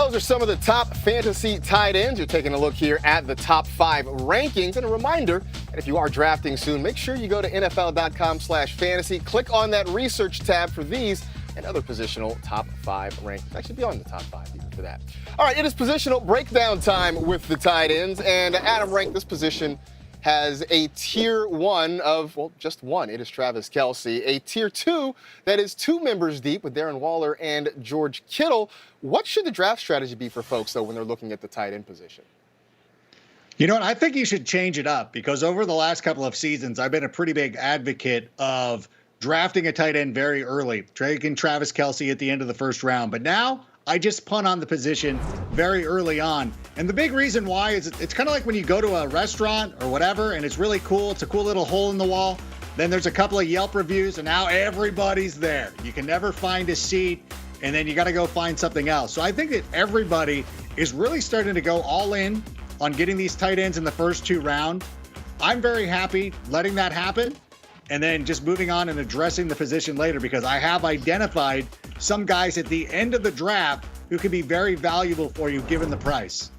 those are some of the top fantasy tight ends. You're taking a look here at the top 5 rankings. And a reminder, that if you are drafting soon, make sure you go to NFL.com/fantasy. Click on that research tab for these and other positional top 5 rankings. Actually, beyond the top 5 even for that. All right, it is positional breakdown time with the tight ends. And Adam ranked this position has a tier 1 of, well, just one. It is Travis Kelce. A tier 2 that is 2 members deep with Darren Waller and George Kittle. What should the draft strategy be for folks, though, when they're looking at the tight end position? You know what? I think you should change it up because over the last couple of seasons, I've been a pretty big advocate of drafting a tight end very early, taking Travis Kelce at the end of the first round. But now I just punt on the position very early on. And the big reason why is it's kind of like when you go to a restaurant or whatever, and it's really cool. It's a cool little hole in the wall. Then there's a couple of Yelp reviews, and now everybody's there. You can never find a seat, and then you got to go find something else. So I think that everybody is really starting to go all in on getting these tight ends in the first 2 rounds. I'm very happy letting that happen and then just moving on and addressing the position later because I have identified some guys at the end of the draft who can be very valuable for you given the price.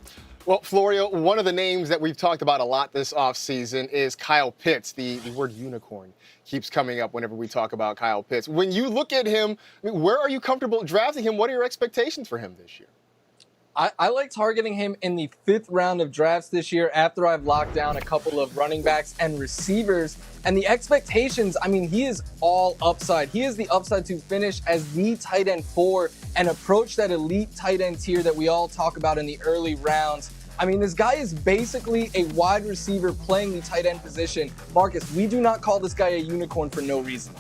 Well, Florio, one of the names that we've talked about a lot this offseason is Kyle Pitts. The word unicorn keeps coming up whenever we talk about Kyle Pitts. When you look at him, where are you comfortable drafting him? What are your expectations for him this year? I like targeting him in the 5th round of drafts this year after I've locked down a couple of running backs and receivers. And the expectations, I mean, he is all upside. He is the upside to finish as the tight end 4 and approach that elite tight end tier that we all talk about in the early rounds. I mean, this guy is basically a wide receiver playing the tight end position. Marcus, we do not call this guy a unicorn for no reason.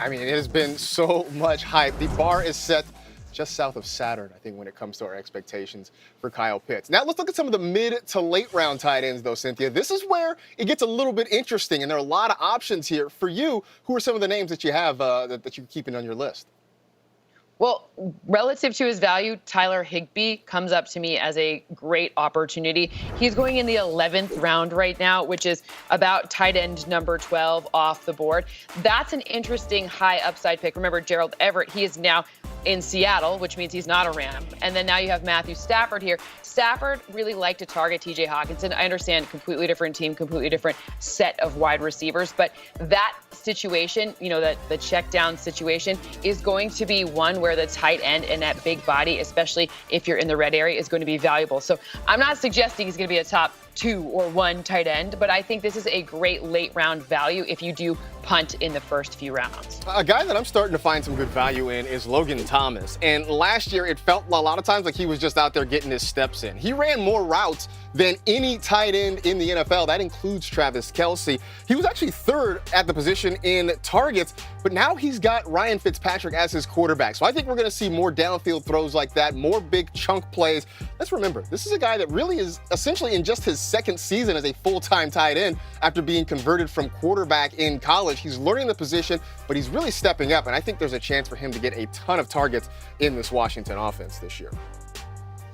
I mean, it has been so much hype. The bar is set just south of Saturn, I think, when it comes to our expectations for Kyle Pitts. Now, let's look at some of the mid to late round tight ends, though, Cynthia. This is where it gets a little bit interesting, and there are a lot of options here. For you, who are some of the names that you have that you're keeping on your list? Well, relative to his value, Tyler Higbee comes up to me as a great opportunity. He's going in the 11th round right now, which is about tight end number 12 off the board. That's an interesting high upside pick. Remember, Gerald Everett, he is now in Seattle, which means he's not a Ram. And then now you have Matthew Stafford here. Stafford really liked to target TJ Hawkinson. I understand, completely different team, completely different set of wide receivers, but that situation, you know, that the check down situation is going to be one where the tight end and that big body, especially if you're in the red area, is going to be valuable. So I'm not suggesting he's going to be a top 2 or 1 tight end, but I think this is a great late round value if you do punt in the first few rounds. A guy that I'm starting to find some good value in is Logan Thomas. And last year, it felt a lot of times like he was just out there getting his steps in. He ran more routes than any tight end in the NFL. That includes Travis Kelce. He was actually 3rd at the position in targets, but now he's got Ryan Fitzpatrick as his quarterback. So I think we're going to see more downfield throws like that, more big chunk plays. Let's remember, this is a guy that really is essentially in just his 2nd season as a full-time tight end after being converted from quarterback in college. He's learning the position, but he's really stepping up, and I think there's a chance for him to get a ton of targets in this Washington offense this year.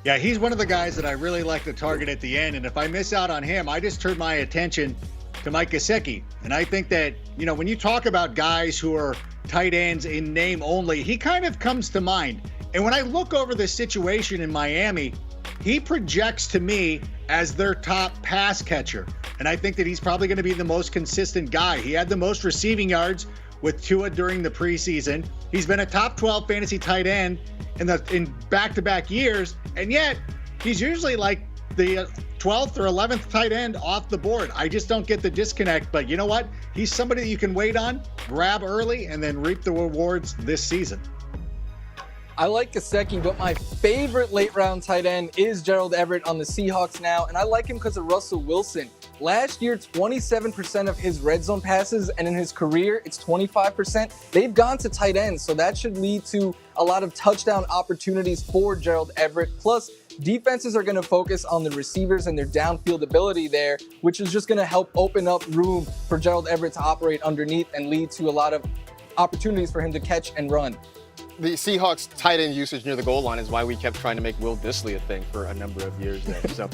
Yeah, he's one of the guys that I really like to target at the end, and if I miss out on him, I just turn my attention to Mike Gesicki. And I think that, you know, when you talk about guys who are tight ends in name only, he kind of comes to mind. And when I look over the situation in Miami, he projects to me as their top pass catcher. And I think that he's probably going to be the most consistent guy. He had the most receiving yards with Tua during the preseason. He's been a top 12 fantasy tight end in back-to-back years, and yet he's usually like the 12th or 11th tight end off the board. I just don't get the disconnect, but you know what? He's somebody that you can wait on, grab early, and then reap the rewards this season. I like Gesicki, but my favorite late round tight end is Gerald Everett on the Seahawks now, and I like him because of Russell Wilson. Last year, 27% of his red zone passes, and in his career, it's 25%. They've gone to tight ends, so that should lead to a lot of touchdown opportunities for Gerald Everett. Plus, defenses are going to focus on the receivers and their downfield ability there, which is just going to help open up room for Gerald Everett to operate underneath and lead to a lot of opportunities for him to catch and run. the Seahawks tight end usage near the goal line is why we kept trying to make Will Dissly a thing for a number of years there. So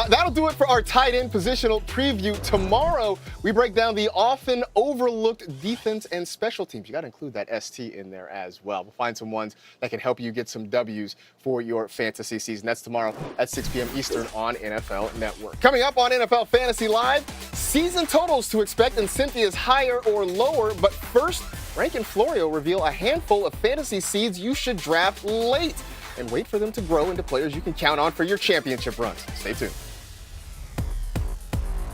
that'll do it for our tight end positional preview. Tomorrow, we break down the often overlooked defense and special teams. You got to include that ST in there as well. We'll find some ones that can help you get some W's for your fantasy season. That's tomorrow at 6 p.m. Eastern on NFL Network. Coming up on NFL Fantasy Live, season totals to expect in Cynthia's higher or lower, but first, Rank and Florio reveal a handful of fantasy seeds you should draft late and wait for them to grow into players you can count on for your championship runs. Stay tuned.